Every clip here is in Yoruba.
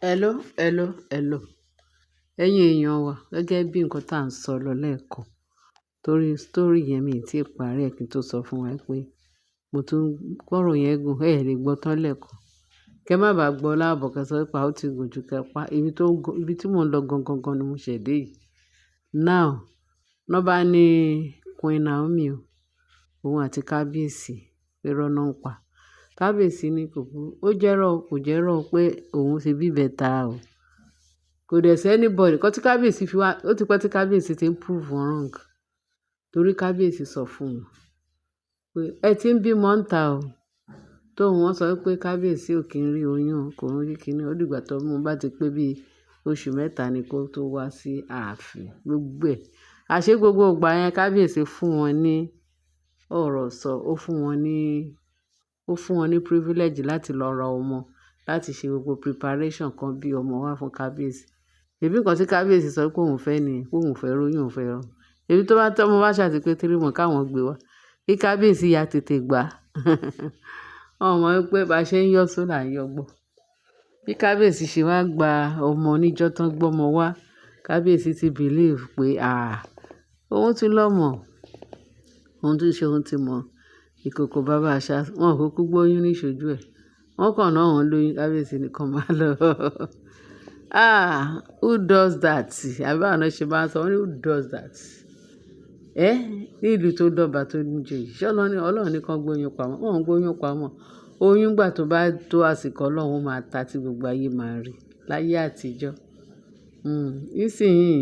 Hello, hello, hello. Ẹ̀yin èèyàn wa, gẹ́gẹ́ bí nǹkan tá à ń sọ lọ lẹ́ẹ̀kan, torí story yẹn mi ò tí ì parí ẹ̀ kí n tó sọ fún wa pé mo tún gbọ́rọ̀ yẹn gùn, ẹ lè gbọ́ tán lẹ́ẹ̀kan. Kẹ́ má bàá gbọ́ láàbọ̀ kẹ́ sọ pé a ó ti gùn jù kẹ́ pa. Ibi tí mò ń lọ gangan ni mo ṣẹ̀ dé yìí. Now, ná bá ní Queen Naomi o, òun àti Kábíyèsí pé irọ́ ná ń pa. Kábíyèsí ní kò burú, ó jẹ́rọ́ kò jẹ́rọ́ pé òun ṣe bí ìbẹta o. Kò dẹ̀ sí anybody, nǹkan tí Kábíyèsí fi wá, ó ti pẹ́ tí Kábíyèsí ti ń prove wọn wrong. Torí Kábíyèsí sọ fún wọn pé ẹ ti ń bímọ ń ta o. Tóun wọ́n sọ pé Kábíyèsí ò kí ń rí oyún, kò ń rí kíní, ó dìgbà tó mú bá ti pé bí oṣù mẹ́ta ni kó tó wá sí ààfin gbogbo ẹ̀. Àṣé gbogbo ìgbà yẹn Kábíyèsí fún wọn ní ọ̀rọ̀ sọ, ó fún wọn ní privilege láti lọ ra ọmọ, láti ṣe gbogbo preparation kan bí ọmọ wá fún Kábíyèsí. Ṣèbí nǹkan tí Kábíyèsí sọ pé òun fẹ́ nìyẹn, pé òun fẹ́ róyún, òun fẹ́ rọ. Ṣèbí tó bá tọ́mọ bá ṣà ti pé 3 months káwọn gbé wá, kí Kábíyèsí ya tètè gbà. Wọn mọ̀ wípé bá ṣe ń yọ́ só là ń yọgbọ́. Bí Kábíyèsí ṣe wá gba ọmọ níjọ́ tán gbọ́mọ wá, Kábíyèsí ti believe pé òun ti lọ́mọ, òun tún ṣe òun ti mọ̀. Ìkòkò bàbá àṣá, wọn kò kúkú gbóyún ní ìṣojú ẹ̀. Wọ́n kàn náà wọ́n lóyún, Kábíyèsí nìkan máa lọ. Who does that? Àbí báwo ná ṣe máa ń sọ, wọ́n ní who does that? Ní ìlú tó dọ́ba tó níjoyè, ṣé Ọlọ́run nìkan gbóyún pamọ́? Wọn ò ń gbóyún pamọ́. Oyún ìgbà tó bá tó àsìkò Ọlọ́run máa ta tí gbogbo ayé máa rí láyé àtijọ́. Nísìnyí,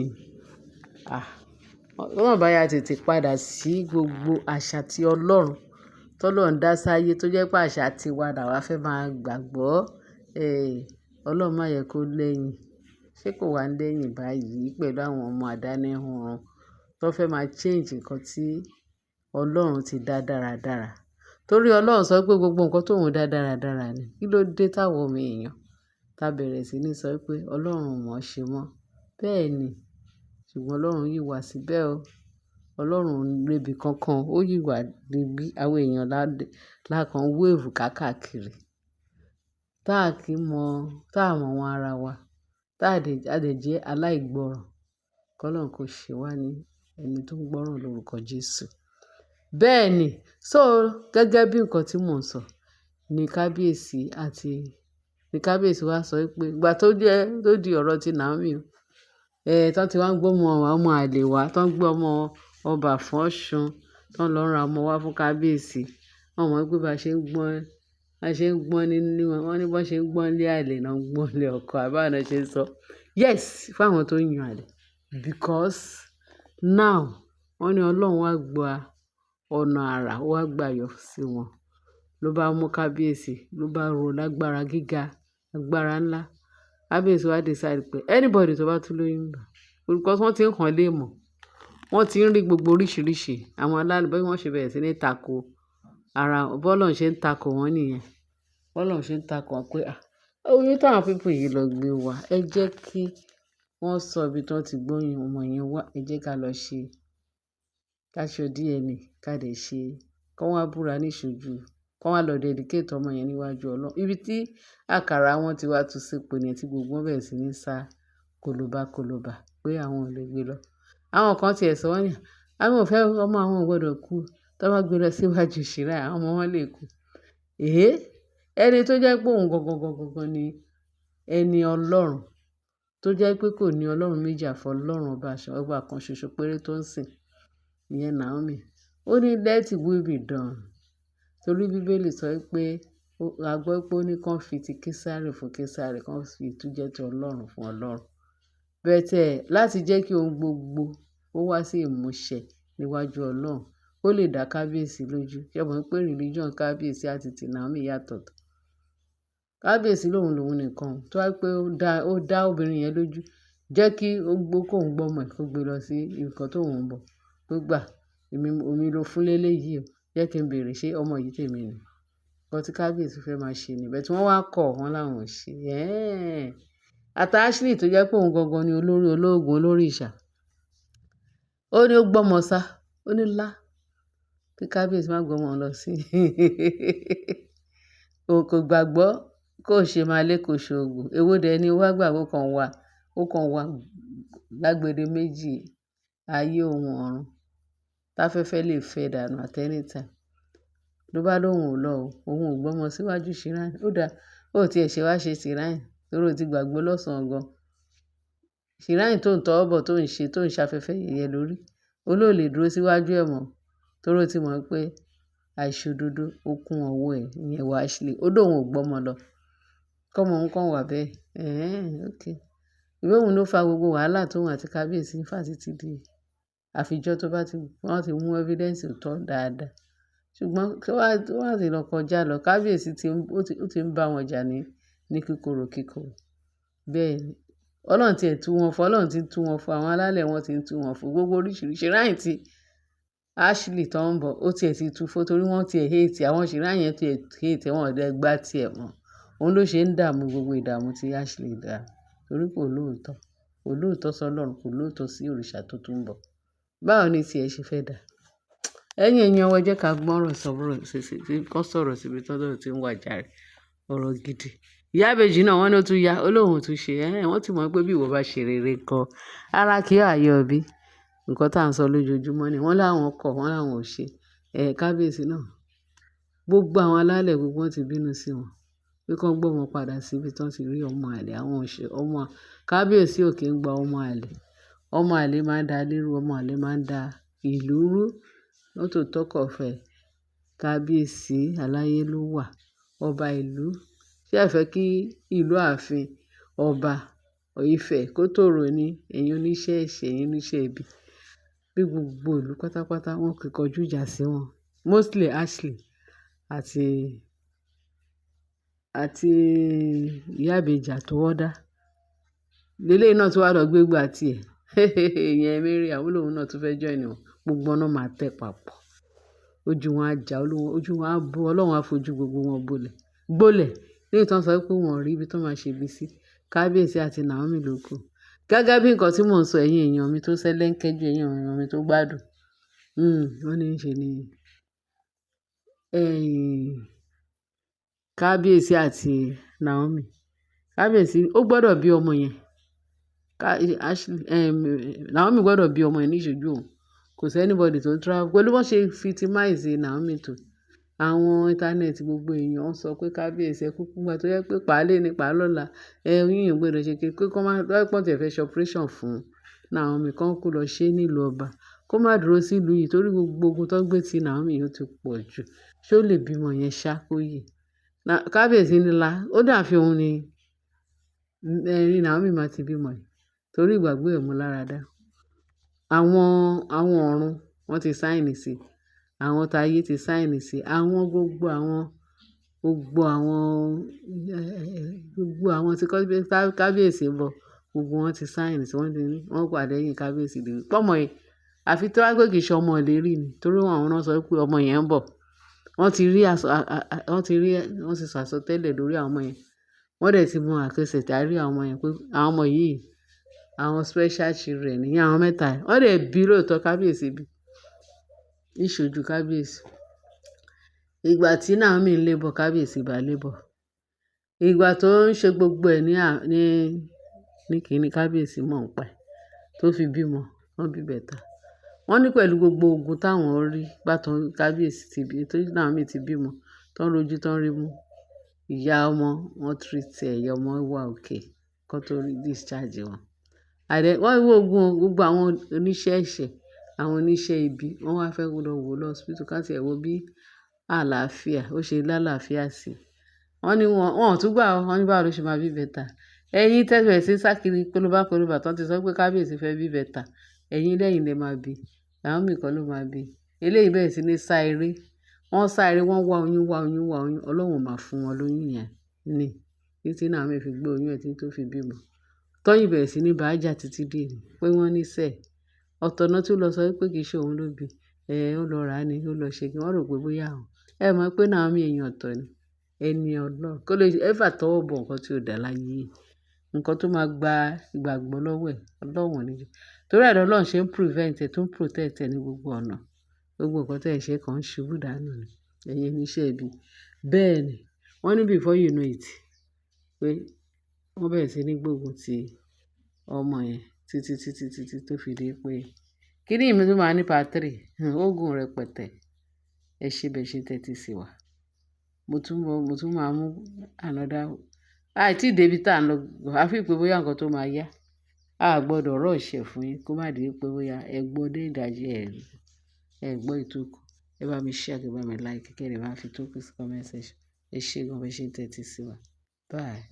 Ọlọ́run bá ya tètè padà sí gbogbo àṣà tí Ọlọ́run dá sáyé tó jẹ́ pé àṣà tiwa làwa fẹ́ máa gbàgbọ́. Ọlọ́run má yẹ kó lẹ́yìn. Ṣé kò wá ń lẹ́yìn báyìí pẹ̀lú àwọn ọmọ àdánihunran tó fẹ́ máa change nǹkan tí Ọlọ́run ti dá dáradára. Torí Ọlọ́run sọ pé gbogbo nǹkan tóun dá dáradára ni. Kí ló dé táwọn ọmọ èèyàn tá bẹ̀rẹ̀ sí ní sọ pé Ọlọ́run ò mọ̀ ṣe mọ́? Bẹ́ẹ̀ ni, ṣùgbọ́n Ọlọ́run yìí wà síbẹ̀ o. Ọlọ́run ò rebi kankan, ó yìí wà níbí àwọn èèyàn lákan wave káàkiri. Táà mọ̀ wọn ara wa, a dẹ̀ jẹ́ aláìgbọràn. Kọ́lọ́run kò ṣe wá ní ẹni tó ń gbọ́ràn lórúkọ Jésù. Bẹ́ẹ̀ ni, so gẹ́gẹ́ bí nǹkan tí mò ń sọ, ni Kábíyèsí wá sọ pé ìgbà tó di ọ̀rọ̀ ti Naomi o, tán ti wá ń gbọ́mọ ọmọ àlè wá, tán gbé ọmọ ọba fún Ọ̀ṣun, tán lọ ra ọmọ wá fún Kábíyèsí. Wọ́n mọ̀ pé bá ṣe ń gbọ́n nínú wọn, wọ́n ní bó ṣe ń gbọ́n lé àlè náà ń gbọ́n lé ọkọ, àbí báwo ná ṣe ń sọ. Yes, fún àwọn tó yan àlè. Because now wọ́n ní Ọlọ́run wá gba ọ̀nà àrà, ó wá gbà yọ sí wọn. Ló bá mú Kábíyèsí, ló bá ró lágbára gíga, agbára ńlá. Kábíyèsí wá decide pé anybody tó bá tún lóyún gbà. Because wọ́n ti ń hàn lé mọ̀. Wọ́n ti ń rí gbogbo oríṣiríṣi àwọn bí wọ́n ṣe bẹ̀rẹ̀ sí ní tako ara, bọ́lọ́run ṣe ń tako wọn nìyẹn. Bọ́lọ́run ṣe ń tako wọn pé oyún táwọn people yìí lọ gbé wá, ẹ jẹ́ kí wọ́n sọ ibi tí wọ́n ti gbóyún ọmọ yẹn wá, ẹ jẹ́ ká lọ ṣe, ká ṣe DNA, ká dẹ̀ ṣe, kán wá búra ní ìṣojú, kán wá lọ dedicate ọmọ yẹn níwájú Ọlọ́run. Ibi tí àkàrà wọn ti wá tú sípò ni tí gbogbo wọn bẹ̀rẹ̀ sí ní sá kòlóbá pé àwọn ò lè gbé lọ. Àwọn kan ti ẹ̀ sọ wọ́n ní àwọn ò fẹ́ ọmọ àwọn ò gbọdọ̀ kú, tó bá gbé lọ síwájú Ṣírà àwọn ọmọ wọn lè kú. Ẹni tó jẹ́ pé òun gangan ni ẹni Ọlọ́run, tó jẹ́ pé kò ní Ọlọ́run méjì àfọ Ọlọ́run ọba kan ṣoṣo péré tó ń sìn, ìyẹn Naomi. Ó ní let will be done. Torí Bíbélì sọ pé a gbọ́ pé ó ní kán fi ti Késárì fún Késárì, kán fi ìtújẹ́ ti Ọlọ́run fún Ọlọ́run. Bẹ́ẹ̀ láti jẹ́ kí ohun gbogbo ó wá sí ìmúṣẹ níwájú Ọlọ́run, ó lè dá Kábíyèsí lójú. Ṣé ẹ mọ̀ pé religion Kábíyèsí àti ti Naomi yàtọ̀? Kábíyèsí lòun nìkan tó wá pé ó dá obìnrin yẹn lójú. Jẹ́ kí kóun gbọ́mọ ẹ̀ kó gbé lọ sí nǹkan tóun ń bọ̀. Tó gbà, omi ló fún léléyìí o. Jẹ́ kí n bèèrè ṣé ọmọ yìí tèmi ni. Nǹkan tí Kábíyèsí fẹ́ máa ṣe ni. But wọ́n wá kọ̀, wọ́n láwọn ò ṣe. Àti Ashley tó jẹ́ pé òun gangan ni olórí ológun, olórí ìṣà. Ó ní ó gbọ́mọ sá, ó ní lá kí Kábíyèsí má gbọ́mọ lọ sí. Kò gbàgbọ́ kó ṣe máa lé kó ṣoògùn. Èwo dẹ̀ ni wá gbà ó kàn wá lágbede méjì ayé òun ọ̀run. Táfẹ́fẹ́ lè fẹ́ dànù at any time. Ló bá lóhùn ò lọ o, òun ò gbọ́mọ síwájú shrine. Ó dáa, ó ti ẹ̀ ṣe wá ṣe shrine torí ó ti gbàgbọ́ lọ́sàn-án gan. Shrine tó ń tọwọ́ bọ̀ tó ń ṣafẹ́fẹ́ yẹ̀yẹ́ lórí. Ó ló lè dúró síwájú ẹ̀ mọ́ torí ó ti mọ̀ pé àìṣòdodo ó kún ọwọ́ ẹ̀, ìyẹn wá Ashley. Ó lóhùn ò gbọ́mọ lọ. Kọ́mọ òun kàn wà bẹ́ẹ̀. Okay. Ìwé òun ló fa gbogbo wàhálà tóun àti kábíyèsí ń fà títí di àfijọ́ tó bá wọ́n ti mú evidence tó dáadáa. Ṣùgbọ́n tó wá ti lọ kọjá lọ, kábíyèsí ó ti ń bá wọn jà ní kíkorò. Bẹ́ẹ̀ ni. Ọlọ́run ti ẹ̀ tú wọn fún, Ọlọ́run ti tú wọn fún, àwọn alálẹ̀ wọn ti ń tú wọn fún gbogbo oríṣiríṣi shrine tí Ashley tó ń bọ̀, ó ti ẹ̀ ti tú fún torí wọ́n ti ẹ̀ hate àwọn shrine yẹn ti ẹ̀ hate wọn ọ̀dẹ́ gbá ti ẹ̀ mọ́. Òun ló ṣe ń dààmú gbogbo ìdààmú tí Ashley dà torí kò lóòótọ́ sọ́lọ́run, kò lóòótọ́ sí òrìṣà tó tún ń bọ̀. Báwo ni tí ẹ ṣe fẹ́ dà? Ẹ̀yin èèyàn wa jẹ́ ká gbọ́ràn sọ̀rọ̀ síbi tọ́dọ̀ tí ń wàjà rẹ̀ ọ̀rọ̀ gidi. Ìyá ìbejì náà wọ́n ní ó tún ya, ó lóhùn tún ṣe. Wọ́n ti mọ̀ pé bí ìwọ bá ṣe rere kọ, ara kì í àyọ̀ bí. Nǹkan tá à ń sọ lójoojúmọ́ ni wọ́n láwọn kọ̀, wọ́n láwọn ò ṣe. Kábíyèsí náà, gbogbo àwọn alálẹ̀ gbogbo wọn ti bínú sí wọn pé kán gbọ́ wọn padà síbi tán ti rí ọmọ àlè. Àwọn ọmọ kábíyèsí ò kí ń gba ọmọ àlè. Ọmọ àlè máa ń da lérú, ọmọ àlè máa ń da ìlú rú. Not to talk of kábíyèsí aláyélúwà, ọba ìlú. Ṣé ẹ fẹ́ kí ìlú ààfin ọba Ifẹ̀ kó tòrò ní ẹ̀yin oníṣẹ́ ẹ̀ṣẹ̀, ẹ̀yin oníṣẹ́ ibi? Bí gbogbo ìlú pátápátá wọn kì í kọjú ìjà sí wọn. Mostly Ashley àti ìyá ìbejì àtọwọ́dá. Lélẹ́yìí náà tún wá lọ gbégbá tiẹ̀. Ìyẹn Mariam lòun náà tún fẹ́ join wọn. Gbogbo wọn náà máa tẹ̀ papọ̀. Ojú wọn á jà, ojú wọn á bó, Ọlọ́run á fojú gbogbo wọn gbólẹ̀. Léyìí tán sọ pé wọn ò rí ibi tó máa ṣe ibi sí. Kábíyèsí àti Naomi ló kù. Gẹ́gẹ́ bí nǹkan tí mò ń sọ, ẹ̀yin èèyàn mi tó sẹ́lẹ̀ńkẹ́jù, ẹ̀yin èèyàn mi tó gbádùn. Wọ́n ní í ṣe ni kábíyèsí àti Naomi. Kábíyèsí ó gbọ́dọ̀ bí ọmọ yẹn. Naomi gbọ́dọ̀ bí ọmọ yẹn ní ìṣojú òun. Kò sí anybody tó travel. Pẹ̀lú bọ́n ṣe victimize Naomi tó. Àwọn íńtánẹ́ẹ̀tì gbogbo èèyàn sọ pé kábíyèsí ẹ kúkú gbà tó yẹ pé pàálé ni pàálọ́la yíyan gbọ́dọ̀ ṣe pé kó má pọ́n tẹ̀ fẹ́ ṣe operation fún Naomi kan kú lọ ṣe nílùú ọba. Kó má dúró sí ìlú yìí torí gbogbo ogun tó gbé ti Naomi yóò ti pọ̀ jù. Ṣé ó lè bímọ yẹn ṣá kó yè? Kábíyèsí nílá, ó dàbí òun ni Naomi máa ti bímọ yìí torí ìgbàgbọ́ ẹ̀ mú lára dá. Àwọn ọ̀run wọ́n ti sáìnì sí. Àwọn táyé ti sáìnì sí. Gbogbo àwọn tí kábíyèsí bọ̀, gbogbo wọn ti sáìnì sí. Wọ́n pàdé ẹ̀yìn kábíyèsí lè rí. Pọ́mọ yìí, àfi tó wá gbé kìí ṣe ọmọ ìlérí ni torí àwọn náà sọ pé ọmọ yẹn ń bọ̀. Wọ́n ti sọ àsọtẹ́lẹ̀ lórí àwọn ọmọ yẹn. Wọ́n dẹ̀ ti mọ àkẹ́sẹ̀ tí a rí àwọn ọmọ yẹn pé àwọn ọmọ yìí, àwọn special children ní àwọn mẹ́ta. Wọ́n dẹ̀ bí lóòótọ́ kábíyèsí bí. Ìṣojú kábíyèsí. Ìgbà tí Naomi ń lébọ̀, kábíyèsí bá lébọ̀. Ìgbà tó ń ṣe gbogbo ẹ̀ ní kíní kábíyèsí mọ̀ ń pa ẹ̀ tó fi bímọ, wọ́n bí bẹ́tà. Wọ́n ní pẹ̀lú gbogbo ogun táwọn rí gbàtàn kábíyèsí ti bí, tó Naomi ti bímọ, tó ń rojú tó ń rí mú. Ìyá ọmọ wọn treat ìyá ọmọ wà okay kó tó discharge wọn. Wọ́n wo gbogbo àwọn oníṣẹ́ ẹ̀ṣẹ̀, àwọn oníṣẹ́ ibi, wọ́n wá fẹ́ lọ wò lọ hospital ká ti ẹ̀ wo bí àlàáfíà ó ṣe lálàáfíà sí. Wọ́n ní wọn ò tún gbà wọ́n ní báwo ló ṣe máa bí bẹ́tà. Ẹ̀yin tẹ́lẹ̀ sí sákìrì kólóbá tán ti sọ pé kábíyèsí fẹ́ bí bẹ́tà. Ẹ̀yin lẹ́yìn lẹ máa bí. Naomi kọ́ ló máa bí. Eléyìí bẹ̀rẹ̀ sí ní sá eré. Wọ́n sá eré, wọ́n wá oyún. Ọlọ́run máa fún wọn lóyún yẹn ni. Títí Naomi fi gbé oyún ẹ̀ tí tó fi bímọ. Tọ́yìn bẹ̀rẹ̀ sí ní bá a jà títí dé ni pé wọ́n ní sẹ́ẹ̀. Ọ̀tọ̀ náà tún lọ sọ pé kì í ṣe òun ló bí. Ó lọ rà á ni, ó lọ ṣe kí wọ́n rò pé bóyá òun. Ẹ mọ̀ pé Naomi èèyàn ọ̀tọ̀ ni. Ẹni Ọlọ́run. Kó lè ever tọwọ́ bọ̀ nǹkan tí ò dá láyé. Nǹkan tó máa gba ìgbàgbọ́ lọ́wọ́ ẹ̀, Ọlọ́run ò ní jẹ́. Torí ẹ̀ lọ́lọ́run ṣe ń prevent ẹ̀ tó ń protect ẹ̀ ní gbogbo ọ̀nà. Gbogbo nǹkan tí ẹ̀ ṣe kan ṣubú dànù ni. Ẹ̀yin oníṣẹ́ ibi. Bẹ́ẹ̀ ni. Wọ́n ní before you know it, pé wọ́n bẹ̀rẹ̀ sí ní gbógun ti ọmọ yẹn títí tó fi di pé kíní mi tún máa ní part 3. Ó gùn rẹpẹtẹ. Ẹ ṣé bẹ́ẹ̀ ṣe ń tẹ́tí sí wa. Mo tún máa mú another. Àìtí débi tá à ń lọ, a fi pé bóyá nǹkan tó máa yá. A gbọdọ̀ rush ẹ̀ fún yín kó má di pé bóyá ẹ gbọ́ dé ìdajì ẹ gbọ́ ìtókù. Ẹ bá mi share, kí ẹ bá mi like, kí ẹ dẹ̀ bá fi ìtókù sí comment section. Ẹ ṣé gan bẹ́ẹ̀ ṣe ń tẹ́tí sí wa. Bye.